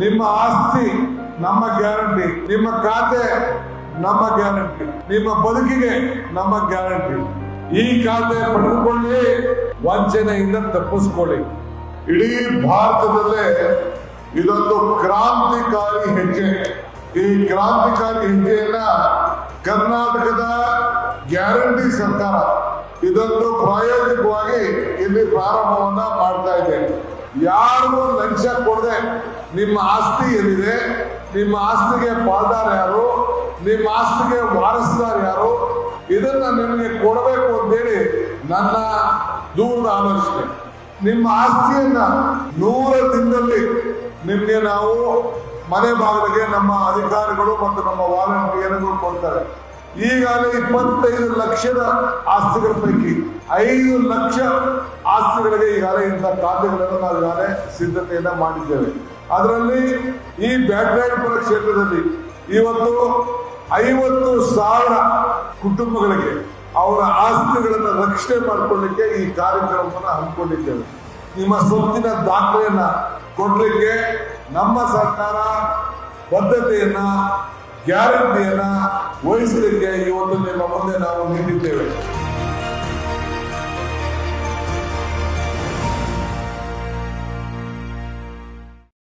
ನಿಮ್ಮ ಆಸ್ತಿ ನಮ್ಮ ಗ್ಯಾರಂಟಿ, ನಿಮ್ಮ ಖಾತೆ ನಮ್ಮ ಗ್ಯಾರಂಟಿ, ನಿಮ್ಮ ಬದುಕಿಗೆ ನಮ್ಮ ಗ್ಯಾರಂಟಿ. ಈ ಖಾತೆ ಪಡೆದುಕೊಳ್ಳಿ, ವಂಚನೆಯಿಂದ ತಪ್ಪಿಸ್ಕೊಳ್ಳಿ. ಇಡೀ ಭಾರತದಲ್ಲೇ ಇದೊಂದು ಕ್ರಾಂತಿಕಾರಿ ಹೆಜ್ಜೆ. ಈ ಕ್ರಾಂತಿಕಾರಿ ಹೆಜ್ಜೆಯನ್ನ ಕರ್ನಾಟಕದ ಗ್ಯಾರಂಟಿ ಸರ್ಕಾರ ಇದೊಂದು ಪ್ರಾಯೋಗಿಕವಾಗಿ ಇಲ್ಲಿ ಪ್ರಾರಂಭವನ್ನ ಮಾಡ್ತಾ ಇದೆ. ಯಾರು ಲಂಚ ಕೊಡದೆ ನಿಮ್ಮ ಆಸ್ತಿ ಏನಿದೆ, ನಿಮ್ಮ ಆಸ್ತಿಗೆ ಪಾಲ್ದಾರ ಯಾರು, ನಿಮ್ಮ ಆಸ್ತಿಗೆ ವಾರಸುದಾರ ಯಾರು, ಇದನ್ನ ನಿಮಗೆ ಕೊಡಬೇಕು ಅಂತೇಳಿ ನನ್ನ ದೂರದ ಆಲೋಚನೆ. ನಿಮ್ಮ ಆಸ್ತಿಯನ್ನ 100 ದಿನದಲ್ಲಿ ನಿಮಗೆ ನಾವು ಮನೆ ಬಾಗಿಲಿಗೆ ನಮ್ಮ ಅಧಿಕಾರಿಗಳು ಮತ್ತು ನಮ್ಮ ವಾಲಂಟಿಯರ್ಗಳು ಕೊಡ್ತಾರೆ. ಈಗಾಗಲೇ 25 ಲಕ್ಷದ ಆಸ್ತಿಗಳ ಪೈಕಿ 5 ಲಕ್ಷ ಆಸ್ತಿಗಳಿಗೆ ಈಗಾಗಲೇ ಇಂಥ ಖಾತೆಗಳನ್ನು ನಾವು ಈಗಾಗಲೇ ಸಿದ್ಧತೆಯನ್ನ ಮಾಡಿದ್ದೇವೆ. ಅದರಲ್ಲಿ ಈ ಬ್ಯಾಕ್ಗ್ರೌಂಡ್ ಕ್ಷೇತ್ರದಲ್ಲಿ ಇವತ್ತು 50,000 ಕುಟುಂಬಗಳಿಗೆ ಅವರ ಆಸ್ತಿಗಳನ್ನು ರಕ್ಷಣೆ ಮಾಡಿಕೊಳ್ಳಿಕ್ಕೆ ಈ ಕಾರ್ಯಕ್ರಮವನ್ನು ಹಮ್ಮಿಕೊಂಡಿದ್ದೇವೆ. ನಿಮ್ಮ ಸೊತ್ತಿನ ದಾಖಲೆಯನ್ನ ಕೊಡ್ಲಿಕ್ಕೆ ನಮ್ಮ ಸರ್ಕಾರ ಬದ್ಧತೆಯನ್ನ ಗ್ಯಾರಂಟಿಯನ್ನ ವಹಿಸಲಿಕ್ಕೆ ಇವತ್ತು ನಿಮ್ಮ ಮುಂದೆ ನಾವು ನೀಡಿದ್ದೇವೆ.